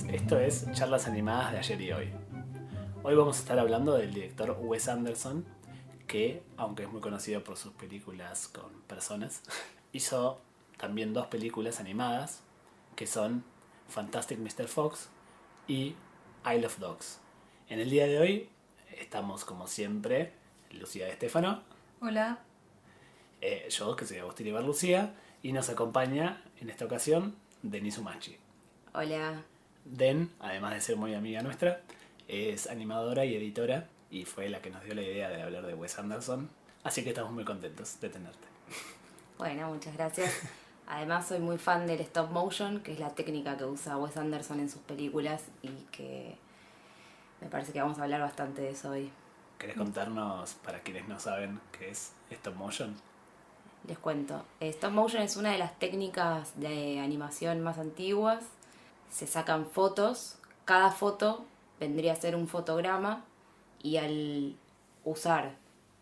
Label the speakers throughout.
Speaker 1: noches, esto es Charlas Animadas de ayer y hoy. Hoy vamos a estar hablando del director Wes Anderson, que, aunque es muy conocido por sus películas con personas, hizo también 2 películas animadas, que son Fantastic Mr. Fox y Isle of Dogs. En el día de hoy estamos, como siempre, Lucía de Estefano.
Speaker 2: Hola.
Speaker 1: Yo, que soy Agustín Ibarlucía, y nos acompaña en esta ocasión Denis Umachi.
Speaker 3: Hola.
Speaker 1: Den, además de ser muy amiga nuestra, es animadora y editora y fue la que nos dio la idea de hablar de Wes Anderson, así que estamos muy contentos de tenerte.
Speaker 3: Bueno, muchas gracias. Además soy muy fan del stop motion, que es la técnica que usa Wes Anderson en sus películas y que me parece que vamos a hablar bastante de eso hoy.
Speaker 1: ¿Querés contarnos, para quienes no saben, qué es stop motion?
Speaker 3: Les cuento. Stop motion es una de las técnicas de animación más antiguas. Se sacan fotos, cada foto vendría a ser un fotograma y al usar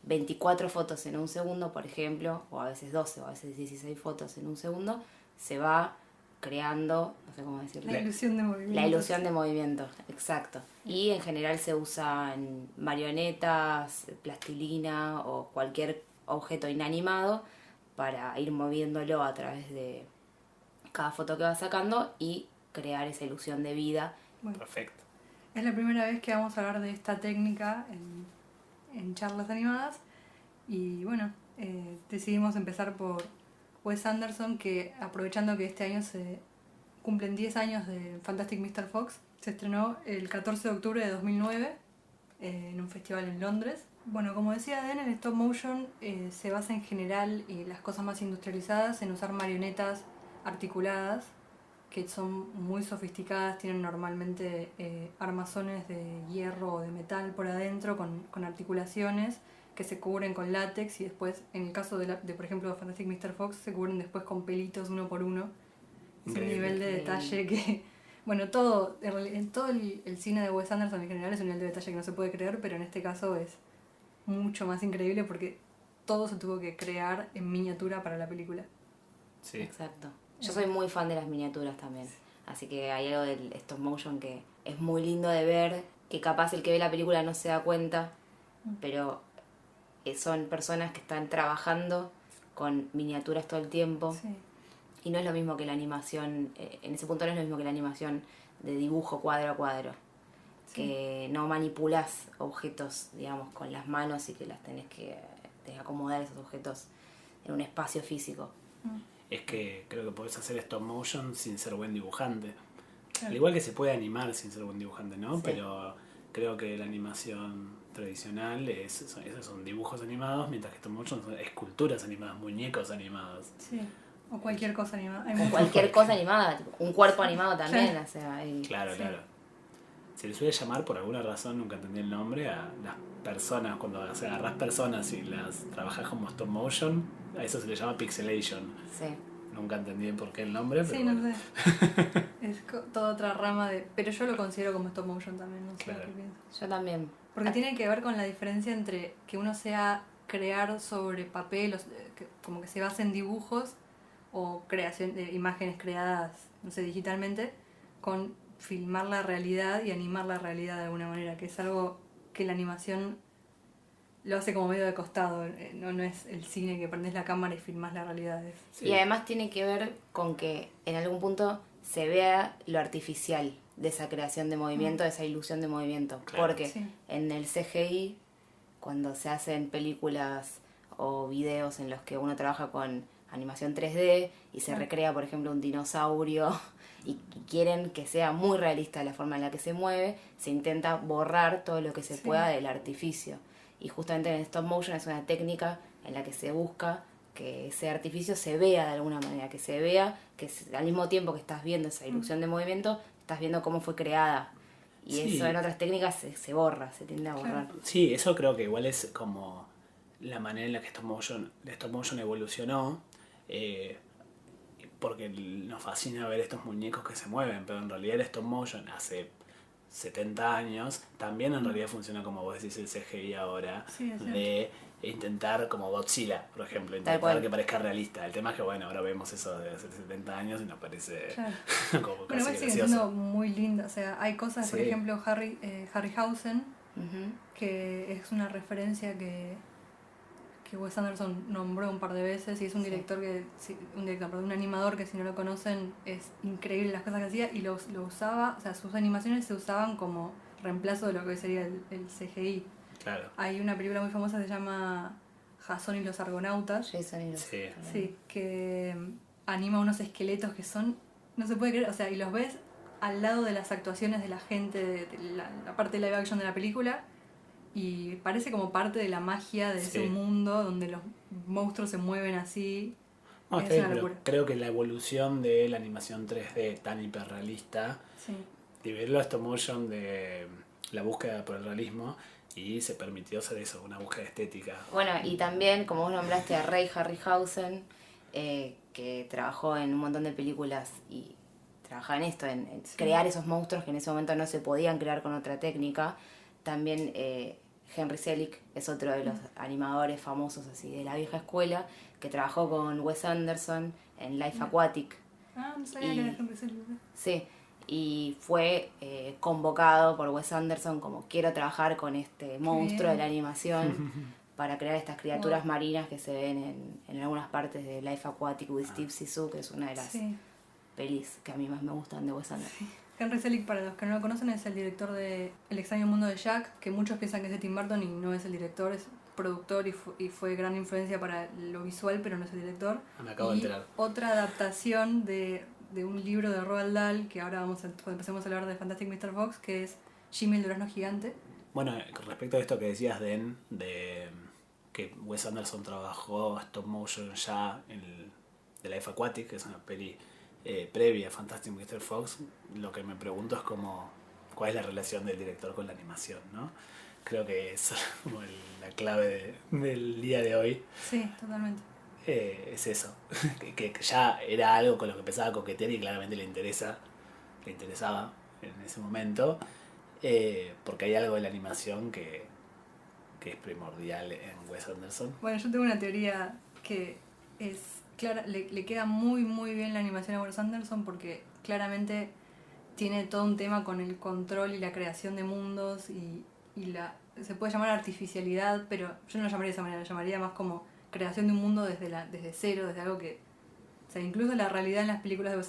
Speaker 3: 24 fotos en un segundo, por ejemplo, o a veces 12 o a veces 16 fotos en un segundo, se va creando, no sé cómo decirlo.
Speaker 2: La ilusión de movimiento.
Speaker 3: La ilusión de movimiento, exacto. Y en general se usan marionetas, plastilina o cualquier objeto inanimado para ir moviéndolo a través de cada foto que va sacando y crear esa ilusión de vida.
Speaker 2: Bueno,
Speaker 1: Perfecto.
Speaker 2: es la primera vez que vamos a hablar de esta técnica en charlas animadas y bueno, decidimos empezar por Wes Anderson, que aprovechando que este año se cumplen 10 años de Fantastic Mr. Fox, se estrenó el 14 de octubre de 2009 en un festival en Londres. Bueno, como decía Den, el stop motion se basa en general, las cosas más industrializadas, en usar marionetas articuladas que son muy sofisticadas, tienen normalmente armazones de hierro o de metal por adentro con articulaciones que se cubren con látex y después, en el caso de por ejemplo, de Fantastic Mr. Fox, se cubren después con pelitos uno por uno. Es un nivel de detalle que... Bueno, todo el cine de Wes Anderson en general es un nivel de detalle que no se puede creer, pero en este caso es mucho más increíble porque todo se tuvo que crear en miniatura para la película.
Speaker 1: Sí.
Speaker 3: Exacto. Yo soy muy fan de las miniaturas también, así que hay algo del stop motion que es muy lindo de ver, que capaz el que ve la película no se da cuenta, pero son personas que están trabajando con miniaturas todo el tiempo.
Speaker 2: Sí.
Speaker 3: Y no es lo mismo que la animación, en ese punto no es lo mismo que la animación de dibujo cuadro a cuadro, que no manipulas objetos, digamos, con las manos y que las tenés que acomodar esos objetos en un espacio físico.
Speaker 1: Es que creo que podés hacer stop motion sin ser buen dibujante.
Speaker 2: Claro.
Speaker 1: Al igual que se puede animar sin ser buen dibujante, ¿no?
Speaker 3: Sí.
Speaker 1: Pero creo que la animación tradicional esos son dibujos animados, mientras que stop motion son esculturas animadas, muñecos animados.
Speaker 2: Sí, o cualquier cosa animada. Hay
Speaker 3: O
Speaker 2: mucho.
Speaker 3: cualquier cosa animada, tipo, un cuerpo animado también,
Speaker 2: Claro.
Speaker 3: o sea, y
Speaker 1: Claro,
Speaker 2: Sí.
Speaker 1: claro. Se le suele llamar, por alguna razón, nunca entendí el nombre, a las personas, cuando agarras personas y las trabajas como stop motion, a eso se le llama pixelation.
Speaker 3: sí.
Speaker 1: Nunca entendí por qué el nombre, pero
Speaker 2: Sí,
Speaker 1: bueno.
Speaker 2: no sé. Es toda otra rama de... Pero yo lo considero como stop motion también, no sé
Speaker 1: Claro.
Speaker 2: qué piensas.
Speaker 3: Yo también.
Speaker 2: Porque tiene que ver con la diferencia entre que uno sea crear sobre papel, como que se basa en dibujos, o creación de imágenes creadas, no sé, digitalmente, con filmar la realidad y animar la realidad de alguna manera, que es algo que la animación lo hace como medio de costado, no es el cine que prendés la cámara y filmás la realidad.
Speaker 1: Sí.
Speaker 3: Y además tiene que ver con que en algún punto se vea lo artificial de esa creación de movimiento, de esa ilusión de movimiento.
Speaker 1: Claro.
Speaker 3: Porque
Speaker 2: Sí.
Speaker 3: en el CGI, cuando se hacen películas o videos en los que uno trabaja con animación 3D y se recrea, por ejemplo, un dinosaurio y quieren que sea muy realista la forma en la que se mueve, se intenta borrar todo lo que se pueda del artificio. Y justamente en stop motion es una técnica en la que se busca que ese artificio se vea de alguna manera, que se vea que al mismo tiempo que estás viendo esa ilusión de movimiento, estás viendo cómo fue creada. Y
Speaker 1: Sí.
Speaker 3: eso en otras técnicas se borra, se tiende a borrar.
Speaker 1: Sí, eso creo que igual es como la manera en la que el stop motion evolucionó, porque nos fascina ver estos muñecos que se mueven, pero en realidad el stop motion hace 70 años también en realidad funciona como vos decís el CGI ahora,
Speaker 2: Sí, es
Speaker 1: de e intentar, como Godzilla, por ejemplo,
Speaker 3: Tal
Speaker 1: intentar
Speaker 3: cual.
Speaker 1: que parezca realista. El tema es que, bueno, ahora vemos eso de hace 70 años y nos parece
Speaker 2: Claro.
Speaker 1: como
Speaker 2: Bueno,
Speaker 1: casi
Speaker 2: igual sigue
Speaker 1: gracioso.
Speaker 2: siendo muy linda. O sea, hay cosas, por
Speaker 1: Sí.
Speaker 2: ejemplo, Harryhausen,
Speaker 3: Ujú.
Speaker 2: que es una referencia que Wes Anderson nombró un par de veces y es un
Speaker 3: Sí.
Speaker 2: director un animador que si no lo conocen es increíble las cosas que hacía y lo usaba, o sea, sus animaciones se usaban como reemplazo de lo que sería el CGI.
Speaker 1: Claro.
Speaker 2: Hay una película muy famosa que se llama Jason y los Argonautas,
Speaker 3: Jason y los...
Speaker 1: Sí.
Speaker 2: sí, que anima unos esqueletos que son, no se puede creer, o sea, y los ves al lado de las actuaciones de la gente, de la parte de live action de la película, y parece como parte de la magia de ese
Speaker 1: Sí.
Speaker 2: mundo donde los monstruos se mueven así.
Speaker 1: No,
Speaker 2: Es
Speaker 1: está bien,
Speaker 2: una
Speaker 1: pero
Speaker 2: locura.
Speaker 1: creo que la evolución de la animación 3D tan hiperrealista
Speaker 2: Sí,
Speaker 1: liberó a stop motion de la búsqueda por el realismo y se permitió hacer eso, una búsqueda estética.
Speaker 3: Bueno, y también, como vos nombraste a Ray Harryhausen, que trabajó en un montón de películas y trabajaba en esto, en crear esos monstruos que en ese momento no se podían crear con otra técnica. También Henry Selick es otro de los animadores famosos así de la vieja escuela, que trabajó con Wes Anderson en Life Aquatic.
Speaker 2: no sabía
Speaker 3: Y-
Speaker 2: que era Henry Selick.
Speaker 3: Sí, y fue convocado por Wes Anderson como quiero trabajar con este monstruo de
Speaker 2: bien.
Speaker 3: la animación para crear estas criaturas
Speaker 2: Wow.
Speaker 3: marinas que se ven en algunas partes de Life Aquatic with Steve Zissou, que es una de las
Speaker 2: Sí.
Speaker 3: pelis que a mí más me gustan de Wes Anderson.
Speaker 2: Henry Selick, para los que no lo conocen, es el director de El extraño mundo de Jack, que muchos piensan que es de Tim Burton y no es el director, es productor y fue gran influencia para lo visual, pero no es el director.
Speaker 1: Me acabo de
Speaker 2: Y
Speaker 1: enterar.
Speaker 2: otra adaptación de un libro de Roald Dahl, que ahora cuando empecemos a hablar de Fantastic Mr. Fox, que es Jimmy el durazno gigante.
Speaker 1: Bueno, con respecto a esto que decías, Den, de que Wes Anderson trabajó stop motion ya en The Life Aquatic, que es una peli previa a Fantastic Mr. Fox, lo que me pregunto es cuál es la relación del director con la animación, ¿no? Creo que es como la clave del día de hoy.
Speaker 2: Sí, totalmente.
Speaker 1: Es eso, que ya era algo con lo que empezaba a coquetear y claramente le interesaba en ese momento, porque hay algo de la animación que es primordial en Wes Anderson.
Speaker 2: Bueno, yo tengo una teoría que es clara, le queda muy muy bien la animación a Wes Anderson porque claramente tiene todo un tema con el control y la creación de mundos y se puede llamar artificialidad, pero yo no lo llamaría de esa manera, lo llamaría más como creación de un mundo desde cero, desde algo que... O sea, incluso la realidad en las películas de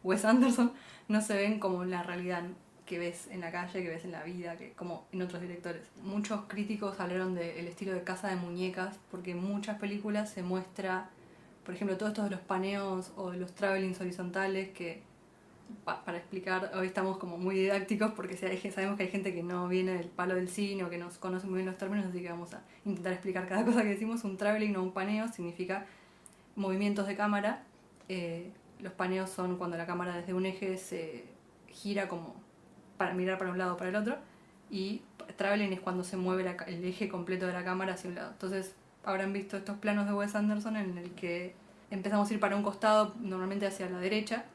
Speaker 2: Wes Anderson no se ven como la realidad que ves en la calle, que ves en la vida, que como en otros directores. Muchos críticos hablaron del estilo de casa de muñecas, porque en muchas películas se muestra, por ejemplo, todo esto de los paneos o de los travelings horizontales, que para explicar, hoy estamos como muy didácticos porque sabemos que hay gente que no viene del palo del cine o que no conoce muy bien los términos, así que vamos a intentar explicar cada cosa que decimos. Un traveling o un paneo significa movimientos de cámara. Los paneos son cuando la cámara desde un eje se gira como para mirar para un lado o para el otro, y traveling es cuando se mueve el eje completo de la cámara hacia un lado. Entonces habrán visto estos planos de Wes Anderson en el que empezamos a ir para un costado, normalmente hacia la derecha,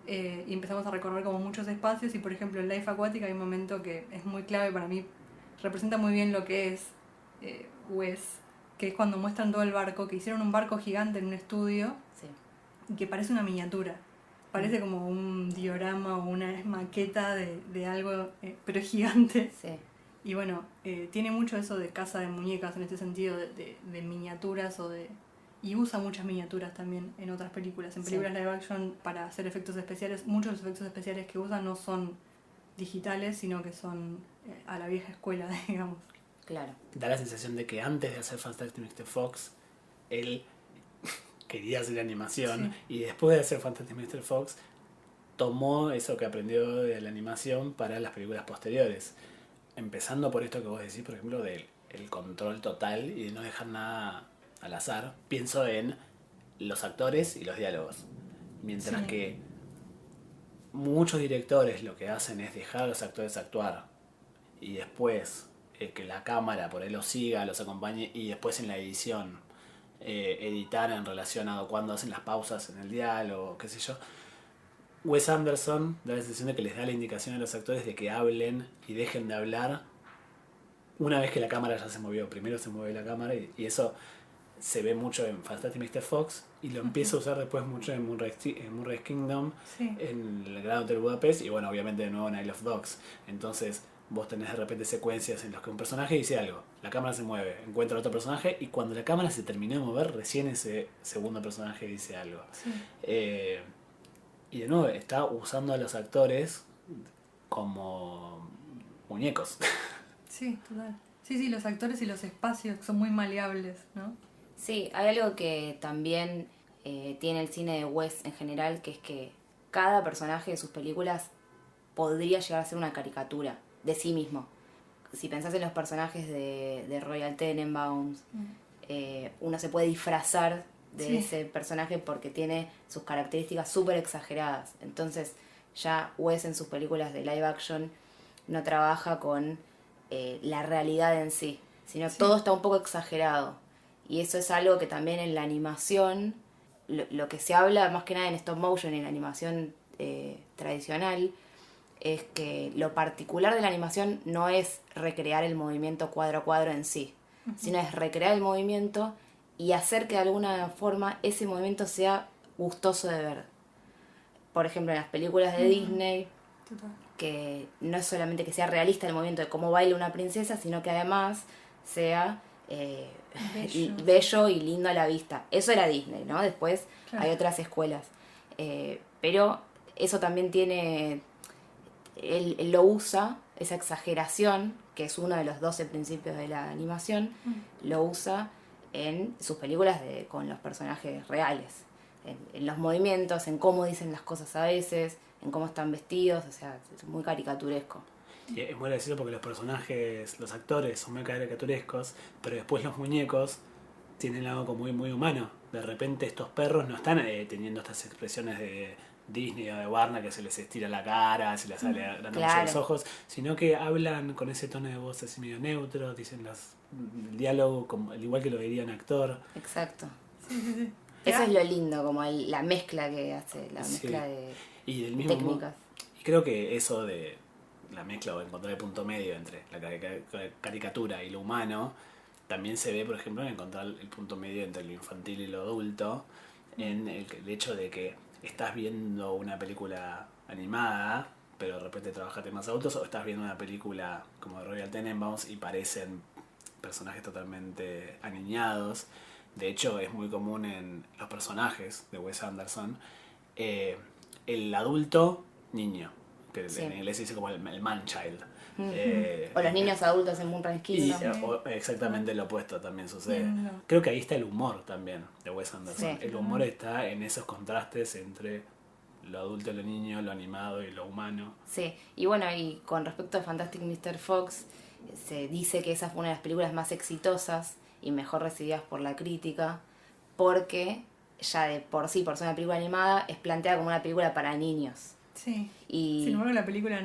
Speaker 2: y empezamos a recorrer como muchos espacios. Y por ejemplo en Life Aquatic hay un momento que es muy clave para mí, representa muy bien lo que es Wes, que es cuando muestran todo el barco, que hicieron un barco gigante en un estudio
Speaker 3: Sí.
Speaker 2: y que parece una miniatura. Parece como un diorama o una maqueta de algo, pero gigante.
Speaker 3: Sí.
Speaker 2: Y bueno, tiene mucho eso de casa de muñecas en este sentido, de miniaturas y usa muchas miniaturas también en otras películas. En películas live action, para hacer efectos especiales, muchos de los efectos especiales que usa no son digitales, sino que son a la vieja escuela, digamos.
Speaker 3: Claro.
Speaker 1: Da la sensación de que antes de hacer Fantastic Mr. Fox, él quería hacer animación, y después de hacer Fantastic Mr. Fox, tomó eso que aprendió de la animación para las películas posteriores. Empezando por esto que vos decís, por ejemplo, del el control total y de no dejar nada al azar. Pienso en los actores y los diálogos. Mientras que muchos directores lo que hacen es dejar a los actores actuar y después que la cámara por ahí los siga, los acompañe, y después en la edición editar en relación a cuando hacen las pausas en el diálogo, qué sé yo. Wes Anderson da la sensación de que les da la indicación a los actores de que hablen y dejen de hablar una vez que la cámara ya se movió, primero se mueve la cámara y eso se ve mucho en Fantastic Mr. Fox y lo empieza a usar después mucho en Moonrise Kingdom,
Speaker 2: Sí.
Speaker 1: en el Gran Hotel Budapest y bueno, obviamente de nuevo en Isle of Dogs. Entonces vos tenés de repente secuencias en las que un personaje dice algo, la cámara se mueve, encuentra a otro personaje y cuando la cámara se terminó de mover, recién ese segundo personaje dice algo.
Speaker 2: Sí.
Speaker 1: Y de nuevo, está usando a los actores como muñecos.
Speaker 2: Sí, total. Sí, los actores y los espacios son muy maleables, ¿no?
Speaker 3: Sí, hay algo que también tiene el cine de Wes en general, que es que cada personaje de sus películas podría llegar a ser una caricatura de sí mismo. Si pensás en los personajes de Royal Tenenbaums, uno se puede disfrazar de ese personaje porque tiene sus características súper exageradas. Entonces ya Wes en sus películas de live action no trabaja con la realidad en sí, sino todo está un poco exagerado. Y eso es algo que también en la animación, lo que se habla más que nada en stop motion, en la animación tradicional, es que lo particular de la animación no es recrear el movimiento cuadro a cuadro en sí, sino es recrear el movimiento y hacer que de alguna forma ese movimiento sea gustoso de ver. Por ejemplo, en las películas de Disney,
Speaker 2: Total.
Speaker 3: que no es solamente que sea realista el movimiento de cómo baila una princesa, sino que además sea bello y lindo a la vista. Eso era Disney, ¿no? Después hay otras escuelas. Pero eso también tiene... Él lo usa, esa exageración, que es uno de los 12 principios de la animación, lo usa en sus películas con los personajes reales. En los movimientos, en cómo dicen las cosas a veces, en cómo están vestidos, o sea, es muy caricaturesco.
Speaker 1: Y es muy gracioso porque los personajes, los actores son muy caricaturescos, pero después los muñecos tienen algo como muy, muy humano. De repente estos perros no están teniendo estas expresiones de Disney o de Warner que se les estira la cara, se les sale agrandando mucho los ojos, sino que hablan con ese tono de voz así medio neutro, dicen el diálogo como, al igual que lo diría un actor.
Speaker 3: Exacto.
Speaker 2: Sí.
Speaker 3: Eso es lo lindo, como la mezcla que hace, la mezcla de
Speaker 1: y del mismo
Speaker 3: técnicas.
Speaker 1: Y creo que eso de la mezcla o encontrar el punto medio entre la caricatura y lo humano también se ve, por ejemplo, en encontrar el punto medio entre lo infantil y lo adulto, en el hecho de que estás viendo una película animada, pero de repente trabaja temas adultos, o estás viendo una película como Royal Tenenbaums y parecen personajes totalmente aniñados. De hecho, es muy común en los personajes de Wes Anderson el adulto niño, que en inglés se dice como el man-child.
Speaker 3: O los niños adultos en Moonrise Kingdom.
Speaker 1: Exactamente lo opuesto también sucede. Creo que ahí está el humor también de Wes Anderson.
Speaker 3: Sí.
Speaker 1: El humor está en esos contrastes entre lo adulto, lo niño, lo animado y lo humano.
Speaker 3: Sí, y bueno, y con respecto a Fantastic Mr. Fox, se dice que esa fue una de las películas más exitosas y mejor recibidas por la crítica, porque ya de por sí, por ser una película animada, es planteada como una película para niños.
Speaker 2: Sí.
Speaker 3: Y...
Speaker 2: Sin embargo, la película,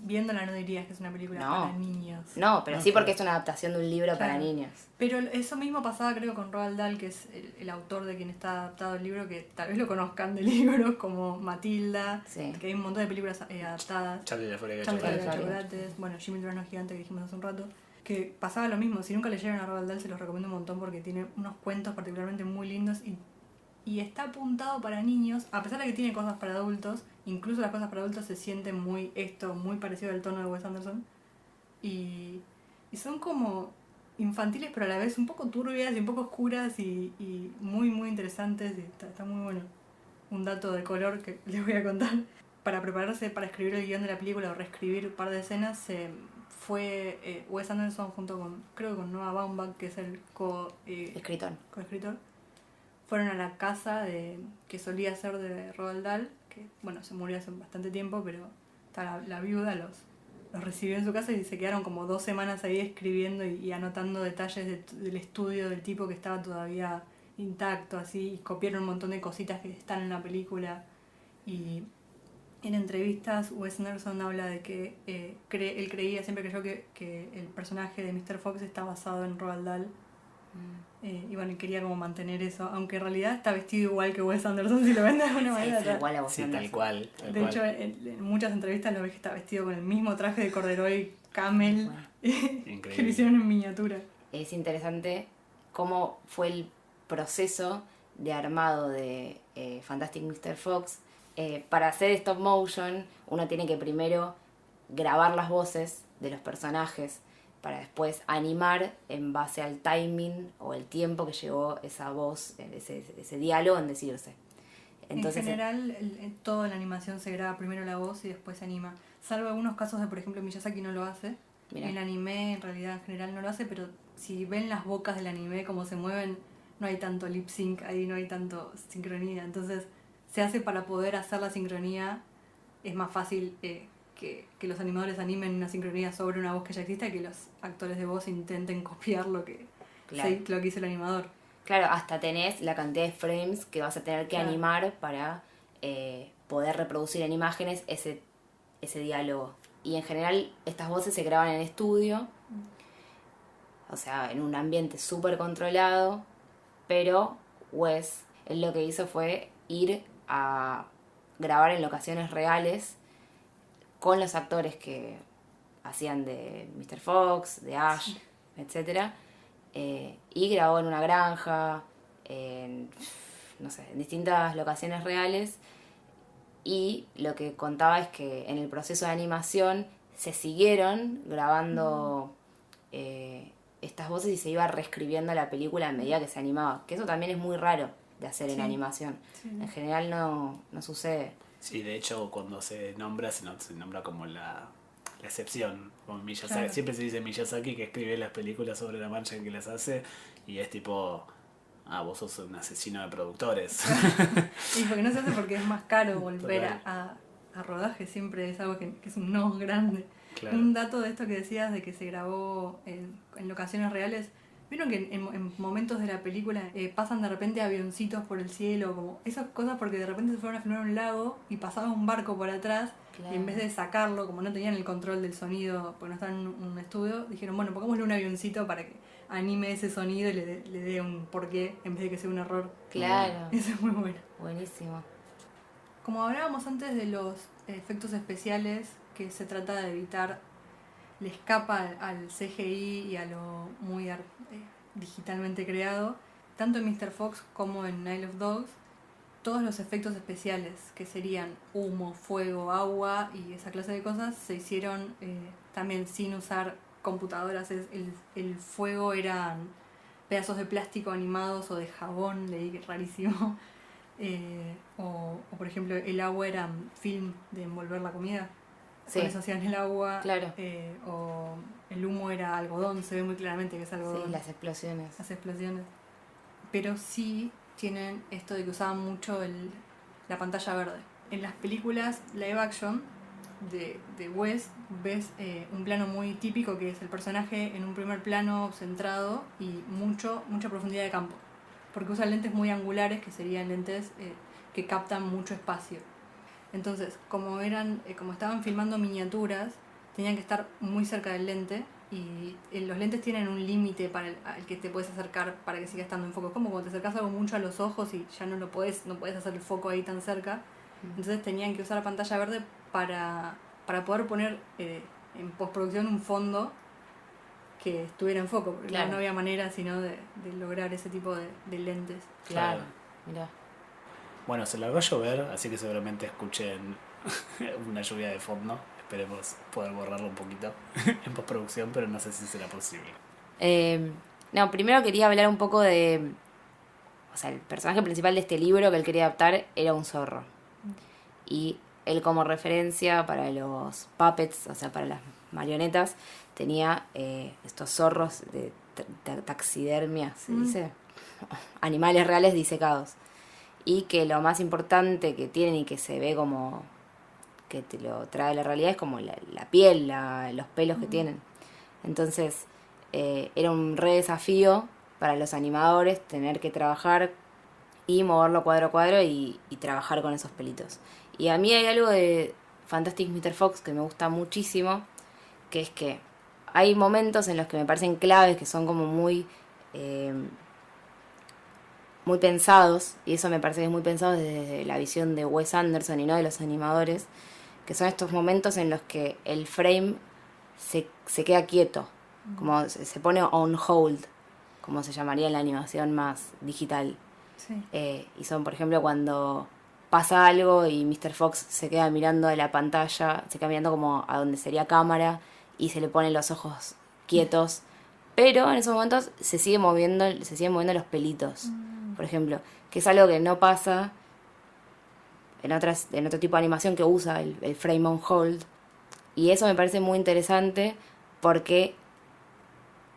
Speaker 2: viéndola no dirías que es una película para niños.
Speaker 3: No, pero sí porque es una adaptación de un libro para niños.
Speaker 2: Pero eso mismo pasaba creo con Roald Dahl, que es el autor de quien está adaptado el libro, que tal vez lo conozcan de libros como Matilda, que hay un montón de películas adaptadas.
Speaker 1: Charlie la fábrica
Speaker 2: de chocolates, bueno, Jimmy el Durazno Gigante que dijimos hace un rato, que pasaba lo mismo. Si nunca leyeron a Roald Dahl se los recomiendo un montón porque tiene unos cuentos particularmente muy lindos y está apuntado para niños, a pesar de que tiene cosas para adultos. Incluso las cosas para adultos se sienten muy parecido al tono de Wes Anderson. Y son como infantiles, pero a la vez un poco turbias y un poco oscuras y muy, muy interesantes. Y está muy bueno. Un dato de color que les voy a contar. Para prepararse para escribir el guión de la película o reescribir un par de escenas, fue Wes Anderson junto con Noah Baumbach, que es el coescritor. Fueron a la casa que solía ser de Roald Dahl, que bueno, se murió hace bastante tiempo, pero la viuda los recibió en su casa y se quedaron como 2 semanas ahí escribiendo y anotando detalles del estudio del tipo que estaba todavía intacto, así, y copiaron un montón de cositas que están en la película. Y en entrevistas Wes Anderson habla de que él creía, siempre creyó que el personaje de Mr. Fox está basado en Roald Dahl. Y bueno, quería como mantener eso, aunque en realidad está vestido igual que Wes Anderson, si lo ven de alguna manera.
Speaker 3: Sí, igual a Wes Anderson.
Speaker 1: Tal cual.
Speaker 2: De hecho, en muchas entrevistas lo ves que está vestido con el mismo traje de corduroy camel
Speaker 3: Bueno,
Speaker 2: que lo hicieron en miniatura.
Speaker 3: es interesante cómo fue el proceso de armado de Fantastic Mr. Fox. Para hacer stop motion, uno tiene que primero grabar las voces de los personajes para después animar en base al timing o el tiempo que llevó esa voz, ese diálogo en decirse. Entonces,
Speaker 2: en general, toda la animación se graba primero la voz y después se anima. Salvo algunos casos de, por ejemplo, Miyazaki no lo hace.
Speaker 3: Mirá.
Speaker 2: El anime, en realidad, en general no lo hace, pero si ven las bocas del anime, cómo se mueven, no hay tanto lip sync ahí, no hay tanto sincronía. Entonces, se hace para poder hacer la sincronía. Es más fácil que los animadores animen una sincronía sobre una voz que ya exista, que los actores de voz intenten copiar lo que hizo el animador.
Speaker 3: Claro, hasta tenés la cantidad de frames que vas a tener que animar para poder reproducir en imágenes ese diálogo. Y en general estas voces se graban en estudio, o sea, en un ambiente súper controlado, pero Wes, él lo que hizo fue ir a grabar en locaciones reales con los actores que hacían de Mr. Fox, de Ash, etc. Y grabó en una granja, en distintas locaciones reales. Y lo que contaba es que en el proceso de animación se siguieron grabando estas voces y se iba reescribiendo la película a medida que se animaba. Que eso también es muy raro de hacer en animación. Sí. En general no sucede.
Speaker 1: Sí, de hecho cuando se nombra como la excepción. Como Miyazaki, claro. Siempre se dice Miyazaki que escribe las películas sobre la mancha en que las hace y es tipo... vos sos un asesino de productores.
Speaker 2: Y porque no se hace porque es más caro volver a rodaje, siempre es algo que es un no grande. Claro. Un dato de esto que decías de que se grabó en locaciones reales, vieron que en momentos de la película pasan de repente avioncitos por el cielo, como esas cosas porque de repente se fueron a filmar un lago y pasaba un barco por atrás. Claro. Y en vez de sacarlo, como no tenían el control del sonido porque no estaban en un estudio, dijeron, bueno, pongámosle un avioncito para que anime ese sonido y le dé un porqué en vez de que sea un error.
Speaker 3: Claro.
Speaker 2: Eso es muy bueno.
Speaker 3: Buenísimo.
Speaker 2: Como hablábamos antes de los efectos especiales, que se trata de evitar, le escapa al CGI y a lo muy digitalmente creado, tanto en Mr. Fox como en Isle of Dogs, todos los efectos especiales, que serían humo, fuego, agua y esa clase de cosas, se hicieron también sin usar computadoras. El fuego eran pedazos de plástico animados o de jabón, leí rarísimo. O por ejemplo el agua era film de envolver la comida, sí. Con eso hacían el agua,
Speaker 3: claro.
Speaker 2: O el humo era algodón, se ve muy claramente que es algodón.
Speaker 3: Sí, las explosiones.
Speaker 2: Pero sí tienen esto de que usaban mucho la pantalla verde. En las películas live action de Wes ves un plano muy típico que es el personaje en un primer plano centrado y mucha profundidad de campo, porque usan lentes muy angulares que serían lentes que captan mucho espacio. Entonces, como estaban filmando miniaturas, tenían que estar muy cerca del lente y los lentes tienen un límite al que te puedes acercar para que siga estando en foco. Es como cuando te acercas algo mucho a los ojos y ya no puedes hacer el foco ahí tan cerca. Entonces tenían que usar la pantalla verde para poder poner en postproducción un fondo que estuviera en foco, porque claro. No había manera sino de lograr ese tipo de lentes.
Speaker 3: Claro, mirá.
Speaker 1: Bueno, se largó a llover, así que seguramente escuchen una lluvia de fondo. Esperemos poder borrarlo un poquito en postproducción, pero no sé si será posible.
Speaker 3: Primero quería hablar un poco de... O sea, el personaje principal de este libro que él quería adaptar era un zorro. Y él como referencia para los puppets, o sea, para las marionetas, tenía estos zorros de taxidermia, ¿se dice? Animales reales disecados. Y que lo más importante que tienen y que se ve como que te lo trae la realidad es como la piel, los pelos que tienen. Entonces era un re desafío para los animadores tener que trabajar y moverlo cuadro a cuadro y trabajar con esos pelitos. Y a mí hay algo de Fantastic Mr. Fox que me gusta muchísimo, que es que hay momentos en los que me parecen claves, que son como muy pensados, y eso me parece que es muy pensado desde la visión de Wes Anderson y no de los animadores, que son estos momentos en los que el frame se queda quieto, como se pone on hold, como se llamaría en la animación más digital.
Speaker 2: Sí.
Speaker 3: Y son, por ejemplo, cuando pasa algo y Mr. Fox se queda mirando a la pantalla, se queda mirando como a donde sería cámara y se le ponen los ojos quietos, pero en esos momentos se siguen moviendo los pelitos, por ejemplo, que es algo que no pasa en otro tipo de animación que usa el frame on hold, y eso me parece muy interesante porque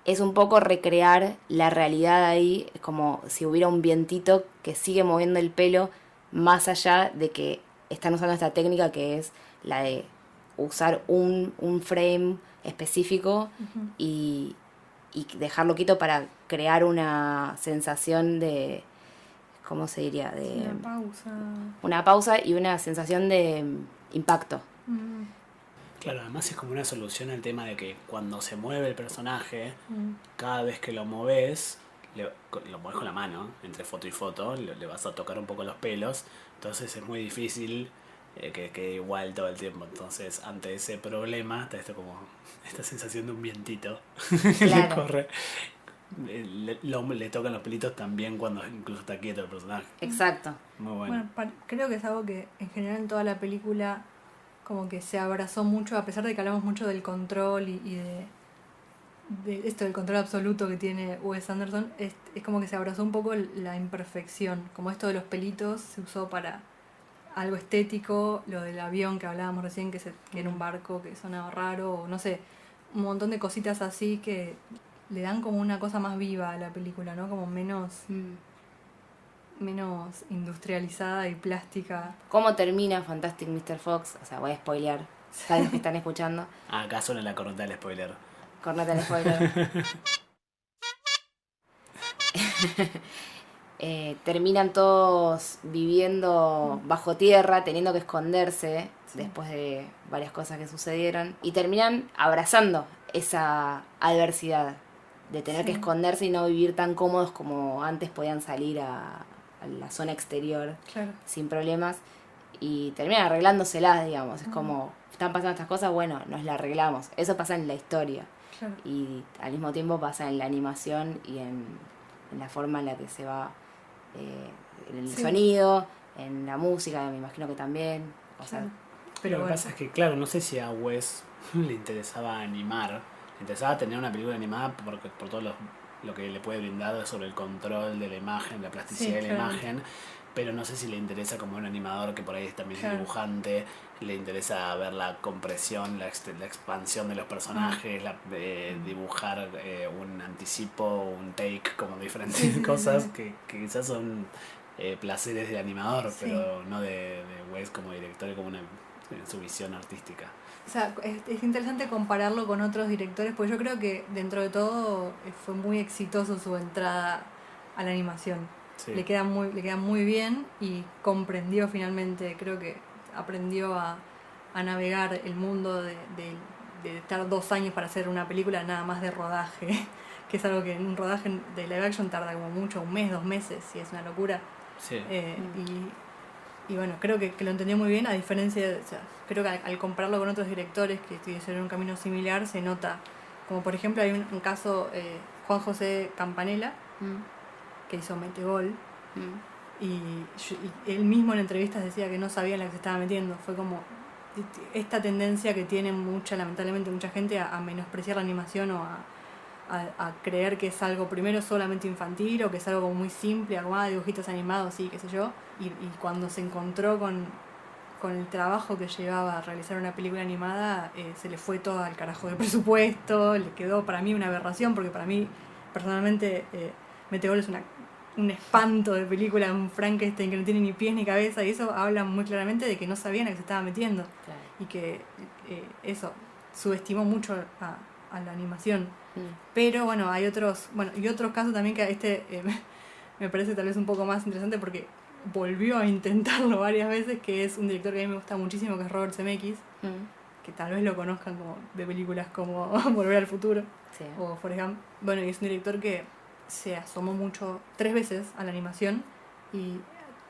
Speaker 3: es un poco recrear la realidad ahí, es como si hubiera un vientito que sigue moviendo el pelo más allá de que están usando esta técnica que es la de usar un frame específico y dejarlo quieto para crear una sensación de, ¿cómo se diría? De
Speaker 2: Una pausa.
Speaker 3: una pausa y una sensación de impacto.
Speaker 1: Claro, además es como una solución al tema de que cuando se mueve el personaje, cada vez que lo mueves, lo mueves con la mano, entre foto y foto, le vas a tocar un poco los pelos, entonces es muy difícil que quede igual todo el tiempo. Entonces, ante ese problema, está esta sensación de un vientito que le
Speaker 3: Claro.
Speaker 1: corre. Le tocan los pelitos también cuando incluso está quieto el personaje.
Speaker 3: Exacto.
Speaker 1: Muy bueno.
Speaker 2: Bueno, creo que es algo que en general en toda la película como que se abrazó mucho, a pesar de que hablamos mucho del control y de esto del control absoluto que tiene Wes Anderson, es como que se abrazó un poco la imperfección, como esto de los pelitos se usó para algo estético, lo del avión que hablábamos recién, que era un barco que sonaba raro, o no sé, un montón de cositas así que le dan como una cosa más viva a la película, ¿no? Como menos industrializada y plástica.
Speaker 3: ¿Cómo termina Fantastic Mr. Fox? O sea, voy a spoilear. ¿Saben los que están escuchando?
Speaker 1: Acá suena la corneta del spoiler.
Speaker 3: Corneta el spoiler. Terminan todos viviendo bajo tierra, teniendo que esconderse después de varias cosas que sucedieron. Y terminan abrazando esa adversidad de tener que esconderse y no vivir tan cómodos como antes podían salir a la zona exterior
Speaker 2: Claro.
Speaker 3: sin problemas. Y terminan arreglándoselas, digamos. Es como, están pasando estas cosas, bueno, nos las arreglamos. Eso pasa en la historia.
Speaker 2: Claro.
Speaker 3: Y al mismo tiempo pasa en la animación y en la forma en la que se va en el sonido, en la música, me imagino que también. O sea,
Speaker 1: Pero lo que
Speaker 2: bueno.
Speaker 1: pasa es que, claro, no sé si a Wes le interesaba animar, le interesaba tener una película animada por todo lo que le puede brindar sobre el control de la imagen, la plasticidad de la imagen, pero no sé si le interesa como un animador que por ahí también es dibujante, le interesa ver la compresión, la expansión de los personajes, dibujar un anticipo, un take, como diferentes cosas que quizás son placeres de animador, pero no de Wes como director y como su visión artística.
Speaker 2: O sea, es interesante compararlo con otros directores, porque yo creo que dentro de todo fue muy exitoso su entrada a la animación.
Speaker 1: Sí.
Speaker 2: Le queda muy bien y comprendió finalmente, creo que aprendió a navegar el mundo de estar 2 años para hacer una película nada más de rodaje, que es algo que en un rodaje de live action tarda como mucho, 1 mes, 2 meses, y es una locura.
Speaker 1: Sí.
Speaker 2: Y bueno, creo que lo entendió muy bien, a diferencia de, o sea, creo que al compararlo con otros directores que hicieron un camino similar, se nota, como por ejemplo hay un caso, Juan José Campanella, que hizo Metegol, y él mismo en entrevistas decía que no sabía en la que se estaba metiendo. Fue como esta tendencia que tiene lamentablemente mucha gente a menospreciar la animación o a creer que es algo primero solamente infantil o que es algo como muy simple, algo dibujitos animados, sí, qué sé yo, y cuando se encontró con el trabajo que llevaba a realizar una película animada, se le fue todo al carajo de presupuesto, le quedó para mí una aberración, porque para mí personalmente Metegol es un espanto de película, un Frankenstein que no tiene ni pies ni cabeza, y eso habla muy claramente de que no sabían a qué se estaba metiendo.
Speaker 3: claro.
Speaker 2: Y que eso subestimó mucho a la animación. Pero bueno, hay otros casos también que me parece tal vez un poco más interesante porque volvió a intentarlo varias veces, que es un director que a mí me gusta muchísimo, que es Robert Zemeckis, que tal vez lo conozcan como de películas como Volver al Futuro o Forrest Gump. Bueno, y es un director que se asomó mucho 3 veces a la animación y